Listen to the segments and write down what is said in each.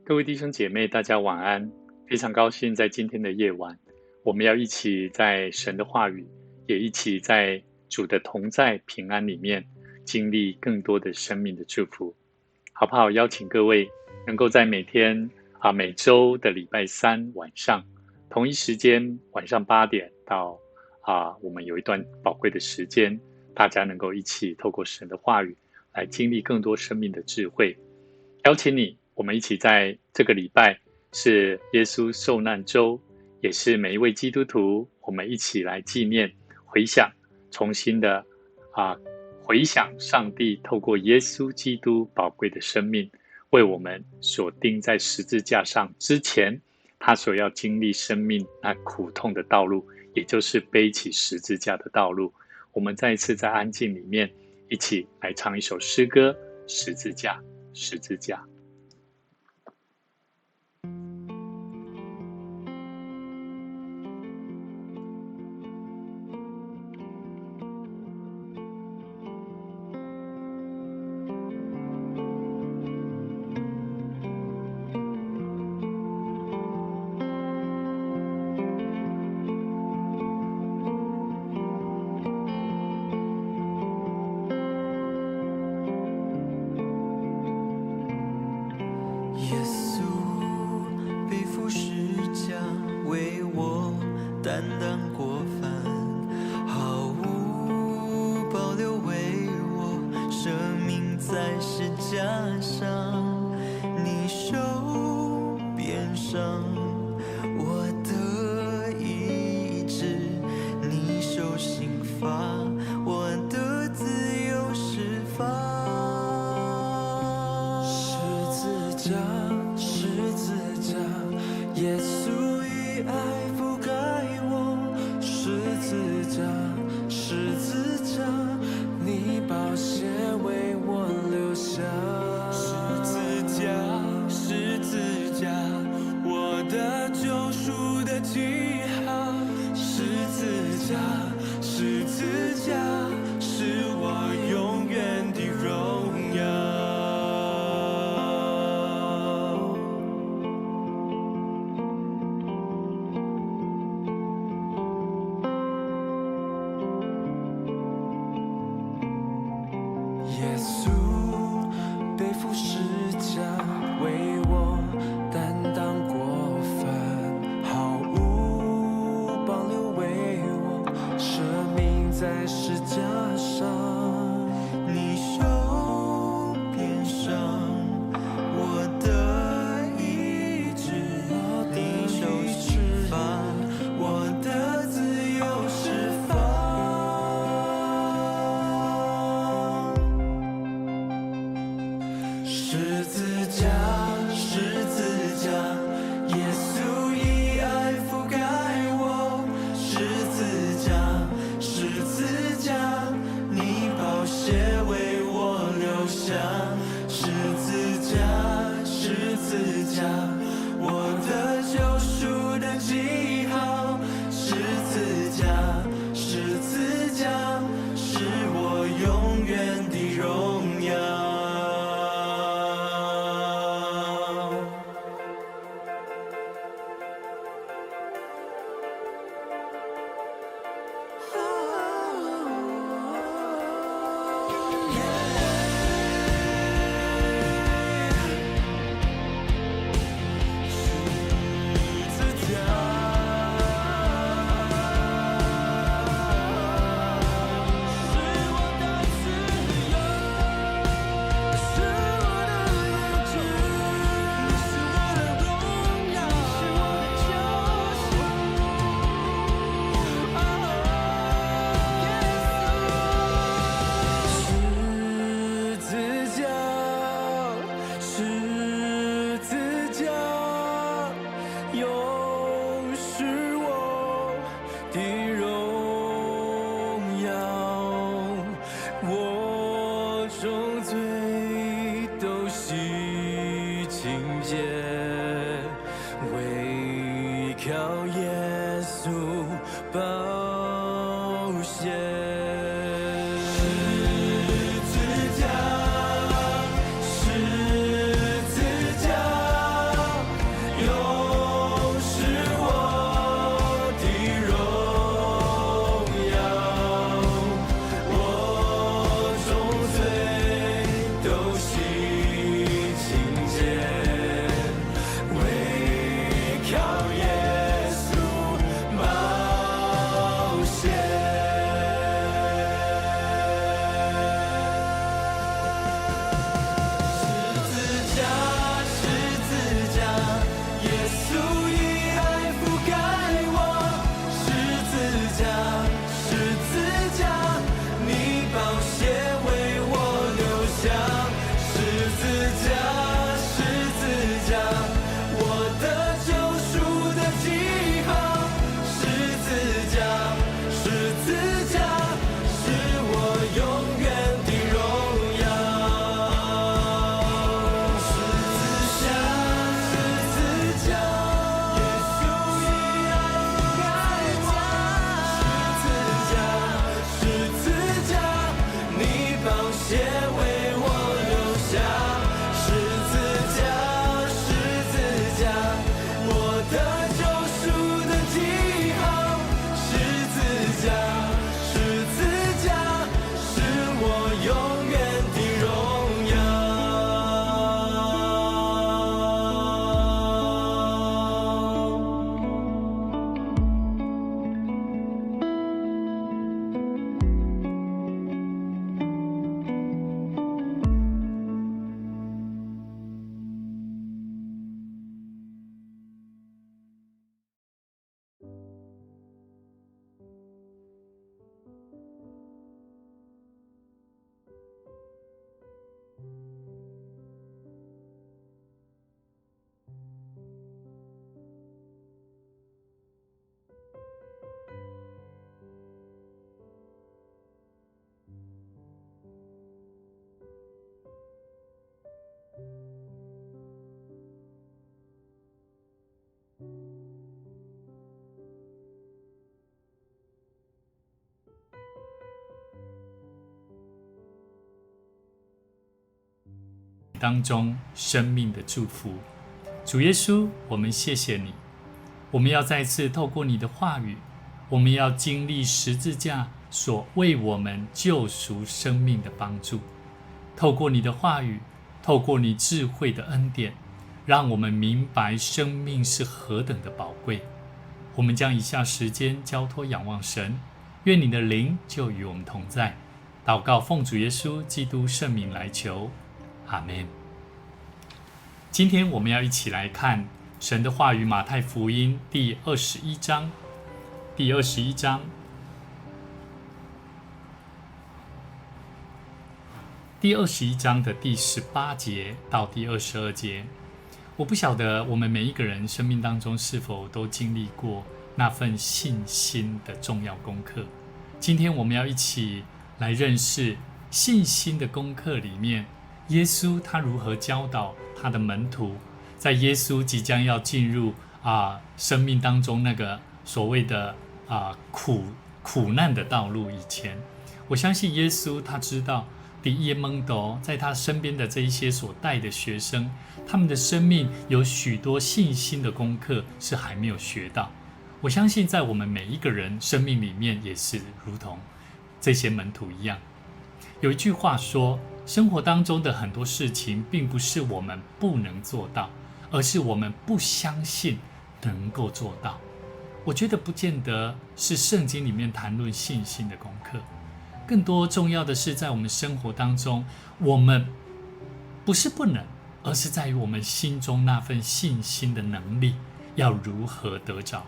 各位弟兄姐妹，大家晚安。非常高兴在今天的夜晚，我们要一起在神的话语，也一起在主的同在平安里面，经历更多的生命的祝福，好不好？邀请各位能够在每周的礼拜三晚上同一时间，晚上8点到我们有一段宝贵的时间，大家能够一起透过神的话语来经历更多生命的智慧。邀请你，我们一起在这个礼拜是耶稣受难周，也是每一位基督徒，我们一起来纪念、回想，重新的回想上帝透过耶稣基督宝贵的生命，为我们所钉在十字架上之前，他所要经历生命那苦痛的道路，也就是背起十字架的道路。我们再一次在安静里面，一起来唱一首诗歌：十字架，十字架。耶稣背负十架，为我担当过犯，毫无保留为我舍命在十架上。你受鞭伤，我得医治；你受刑罚，我得自由释放。十字架，耶稣以爱覆盖我。十字架，十字架，你宝血为我流下。十字架，十字架，我的救赎的记号。十字架，十字架，是我永远的荣耀。耶稣背负十架，为我担当过犯，毫无保留为我舍命在十架上。你受鞭伤，我得医治；你受刑罚，我得自由释放。十字架，十字架，耶稣以爱覆盖我。十字架，十字架，你宝血为我流下。十字架，十字架，我的救赎的记号。十字架，十字架，是我永远的荣耀。十字架。当中生命的祝福。主耶稣，我们谢谢你，我们要再次透过你的话语，我们要经历十字架所为我们救赎生命的帮助。透过你的话语，透过你智慧的恩典，让我们明白生命是何等的宝贵。我们将以下时间交托仰望神，愿你的灵就与我们同在。祷告奉主耶稣基督圣名来求，阿们。今天我们要一起来看神的话语，马太福音第21章。第21章的第18节到第22节。我不晓得我们每一个人生命当中是否都经历过那份信心的重要功课。今天我们要一起来认识信心的功课里面，耶稣他如何教导他的门徒，在耶稣即将要进入生命当中那个所谓的苦难的道路以前，我相信耶稣他知道第一门徒在他身边的这一些所带的学生，他们的生命有许多信心的功课是还没有学到。我相信在我们每一个人生命里面也是如同这些门徒一样。有一句话说，生活当中的很多事情并不是我们不能做到，而是我们不相信能够做到。我觉得不见得是圣经里面谈论信心的功课，更多重要的是在我们生活当中，我们不是不能，而是在于我们心中那份信心的能力要如何得着。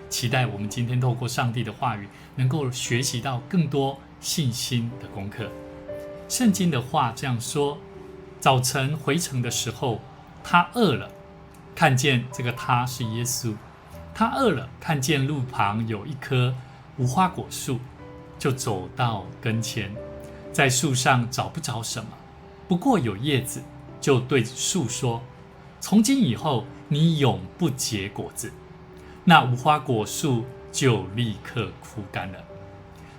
期待我们今天透过上帝的话语，能够学习到更多信心的功课。圣经的话这样说，早晨回程的时候，他饿了，看见这个他是耶稣，他饿了，看见路旁有一棵无花果树，就走到跟前，在树上找不着什么，不过有叶子，就对树说，从今以后你永不结果子。那无花果树就立刻枯干了。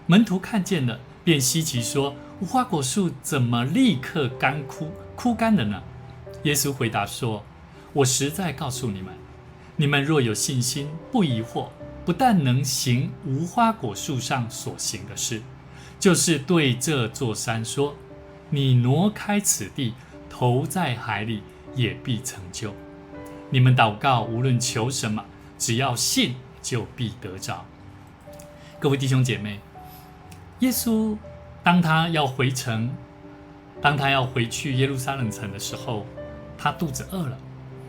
门徒看见了，便稀奇说，无花果树怎么立刻枯干了呢？耶稣回答说，我实在告诉你们，你们若有信心，不疑惑，不但能行无花果树上所行的事，就是对这座山说，你挪开此地，投在海里，也必成就。你们祷告，无论求什么，只要信，就必得着。各位弟兄姐妹，耶稣当他要回程，当他要回去耶路撒冷城的时候，他肚子饿了，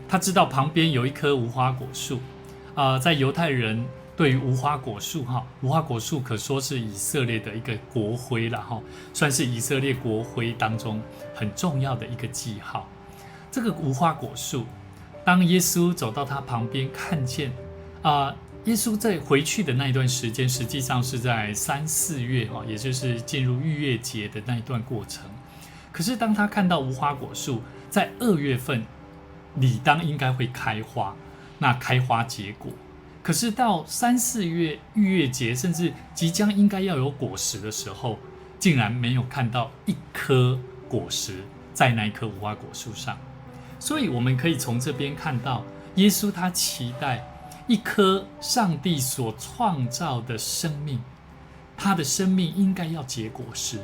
他知道旁边有一棵无花果树。在犹太人对于无花果树，无花果树可说是以色列的一个国徽了，算是以色列国徽当中很重要的一个记号。这个无花果树，当耶稣走到他旁边，看见耶稣在回去的那一段时间，实际上是在3、4月，也就是进入逾越节的那一段过程。可是当他看到无花果树在2月份理当应该会开花，那开花结果，可是到3、4月逾越节，甚至即将应该要有果实的时候，竟然没有看到一颗果实在那一棵无花果树上。所以我们可以从这边看到，耶稣他期待一颗上帝所创造的生命，他的生命应该要结果实，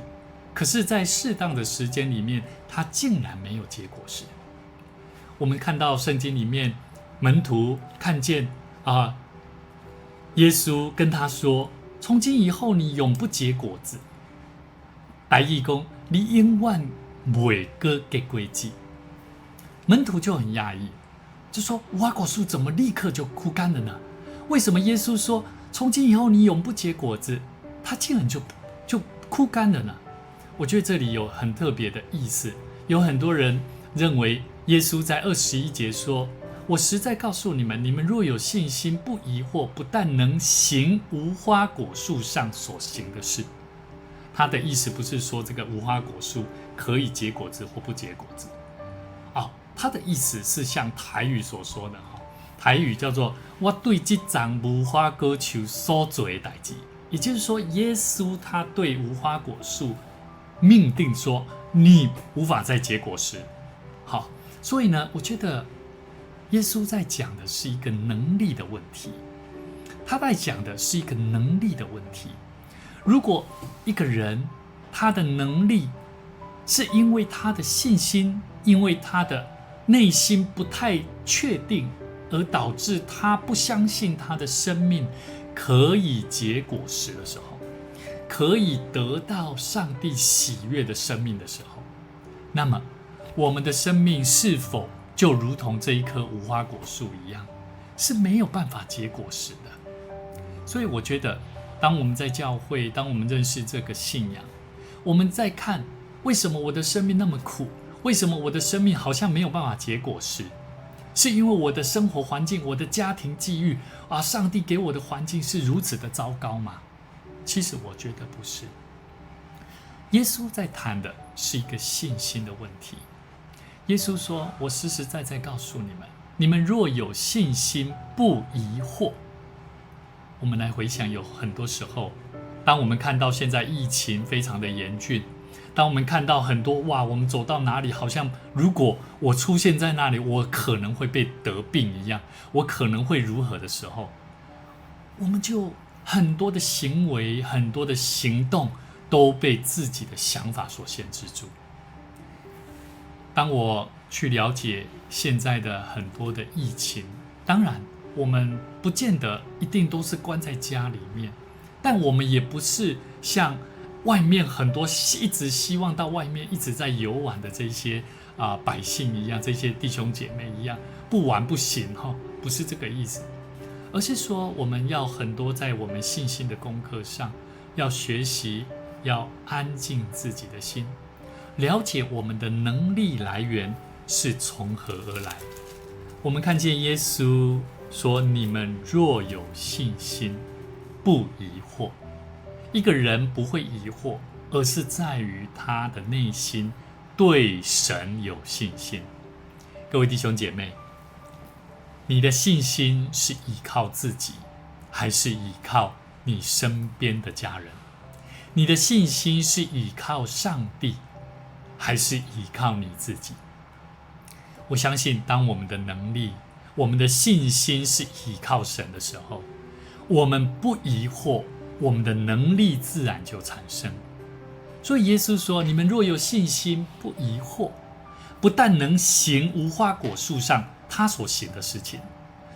可是在适当的时间里面，他竟然没有结果实。我们看到圣经里面，门徒看见耶稣跟他说，从今以后你永不结果子。台语说，你永远不会结果子。门徒就很讶异，就说无花果树怎么立刻就枯干了呢？为什么耶稣说从今以后你永不结果子，它竟然就枯干了呢？我觉得这里有很特别的意思。有很多人认为耶稣在21节说，我实在告诉你们，你们若有信心，不疑惑，不但能行无花果树上所行的事。他的意思不是说这个无花果树可以结果子或不结果子，他的意思是像台语所说的，台语叫做我对这丛无花果树所做的代志，也就是说，耶稣他对无花果树命定说，你无法再结果实，好，所以呢，我觉得耶稣在讲的是一个能力的问题，他在讲的是一个能力的问题。如果一个人他的能力是因为他的信心，因为他的内心不太确定，而导致他不相信他的生命可以结果实的时候，可以得到上帝喜悦的生命的时候，那么我们的生命是否就如同这一棵无花果树一样，是没有办法结果实的？所以我觉得当我们在教会，当我们认识这个信仰，我们在看为什么我的生命那么苦，为什么我的生命好像没有办法结果实，是因为我的生活环境，我的家庭际遇啊，上帝给我的环境是如此的糟糕吗？其实我觉得不是。耶稣在谈的是一个信心的问题。耶稣说，我实实在在告诉你们，你们若有信心，不疑惑。我们来回想，有很多时候，当我们看到现在疫情非常的严峻，当我们看到很多我们走到哪里，好像如果我出现在那里，我可能会被得病一样，我可能会如何的时候，我们就很多的行为，很多的行动都被自己的想法所限制住。当我去了解现在的很多的疫情，当然我们不见得一定都是关在家里面，但我们也不是像外面很多一直希望到外面一直在游玩的这些百姓一样，这些弟兄姐妹一样，不玩不行，不是这个意思，而是说我们要很多在我们信心的功课上，要学习，要安静自己的心，了解我们的能力来源是从何而来。我们看见耶稣说，你们若有信心，不疑惑。一个人不会疑惑，而是在于他的内心对神有信心。各位弟兄姐妹，你的信心是依靠自己，还是依靠你身边的家人？你的信心是依靠上帝，还是依靠你自己？我相信，当我们的能力，我们的信心是依靠神的时候，我们不疑惑，我们的能力自然就产生。所以耶稣说，你们若有信心，不疑惑，不但能行无花果树上他所行的事情，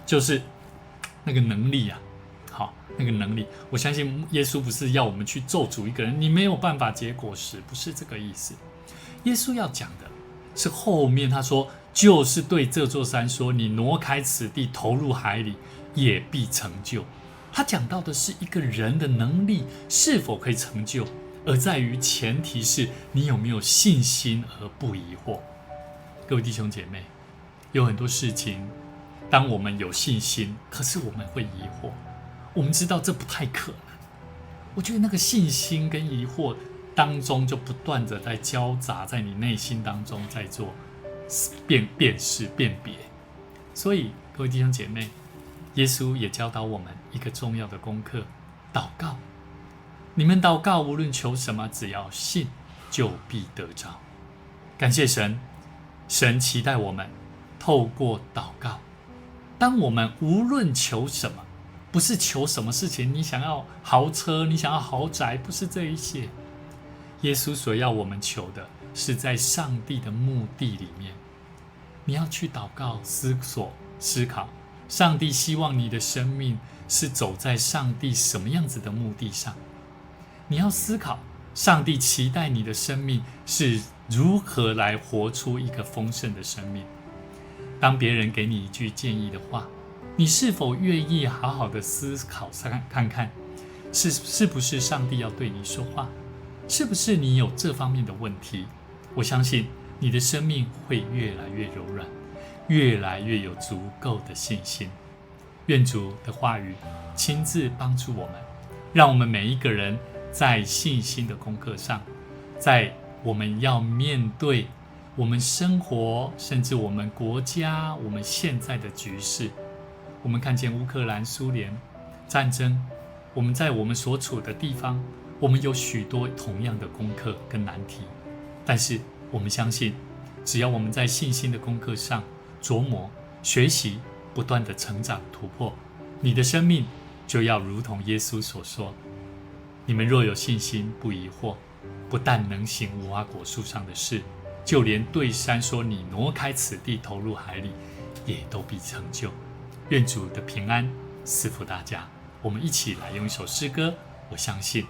就是那个能力啊，好，那个能力。我相信耶稣不是要我们去咒诅一个人，你没有办法结果实，不是这个意思。耶稣要讲的是后面他说，就是对这座山说，你挪开此地，投入海里，也必成就。他讲到的是一个人的能力是否可以成就，而在于前提是你有没有信心而不疑惑。各位弟兄姐妹，有很多事情，当我们有信心，可是我们会疑惑，我们知道这不太可能。我觉得那个信心跟疑惑当中，就不断的在交杂在你内心当中，在做辨识辨别。所以各位弟兄姐妹，耶稣也教导我们一个重要的功课，祷告。你们祷告，无论求什么，只要信，就必得着。感谢神，神期待我们透过祷告，当我们无论求什么，不是求什么事情，你想要豪车，你想要豪宅，不是这一些。耶稣所要我们求的，是在上帝的目的里面。你要去祷告、思索、思考，上帝希望你的生命是走在上帝什么样子的目的上。你要思考，上帝期待你的生命是如何来活出一个丰盛的生命。当别人给你一句建议的话，你是否愿意好好的思考看看，是不是上帝要对你说话？是不是你有这方面的问题？我相信你的生命会越来越柔软，越来越有足够的信心。愿主的话语亲自帮助我们，让我们每一个人在信心的功课上，在我们要面对我们生活，甚至我们国家，我们现在的局势。我们看见乌克兰、苏联战争，我们在我们所处的地方，我们有许多同样的功课跟难题，但是我们相信只要我们在信心的功课上琢磨、学习，不断的成长突破，你的生命就要如同耶稣所说：你们若有信心，不疑惑，不但能行无花果树上的事，就连对山说你挪开此地投入海里，也都必成就。愿主的平安赐福大家。我们一起来用一首诗歌，我相信。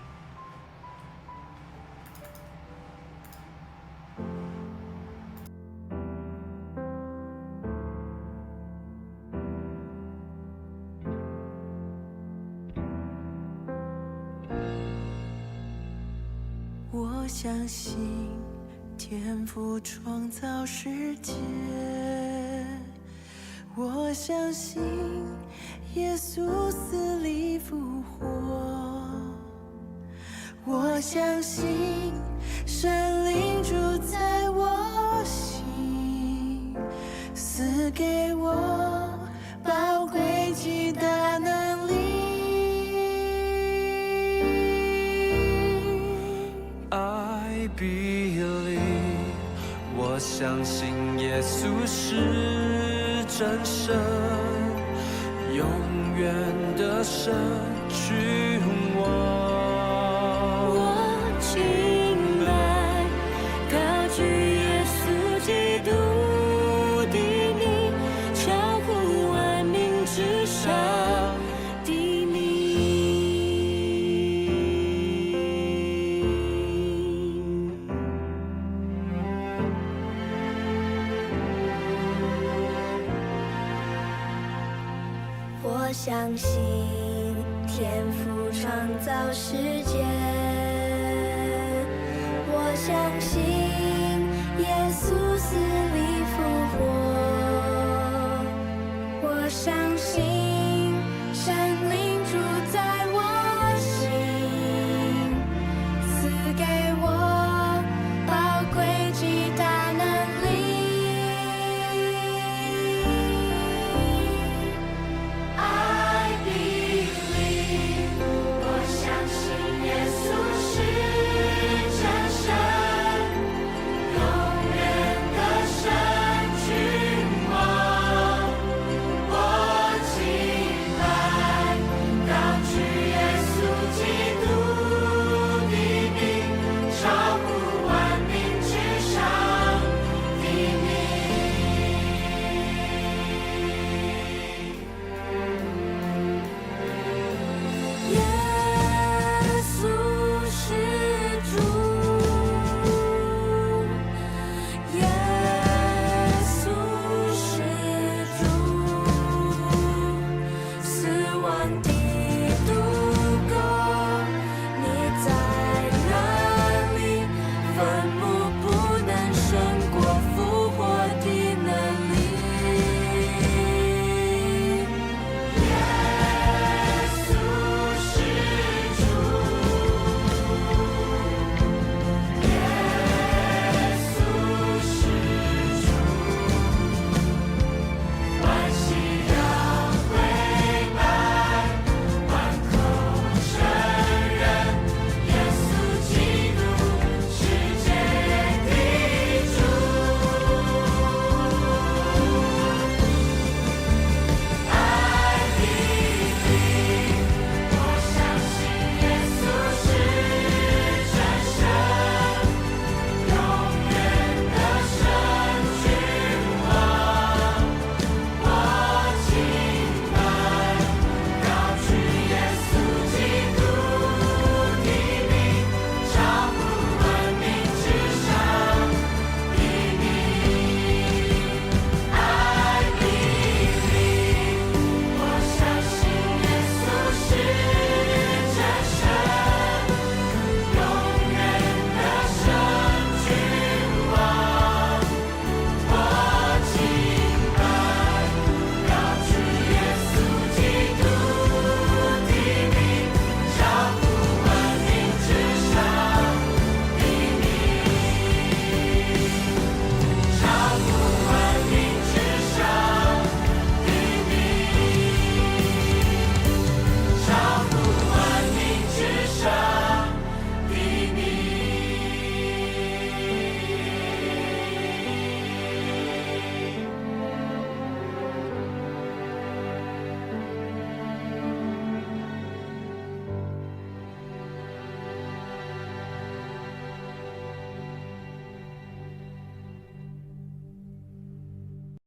我相信天父创造世界，我相信耶稣死里复活，我相信神灵住在我心，赐给我宝贵极大能力。I believe， 我相信耶稣是真神，永远的神君王。我敬拜高举耶稣基督的名，超乎万民之上的名。我相信天父创造世界，我相信耶稣死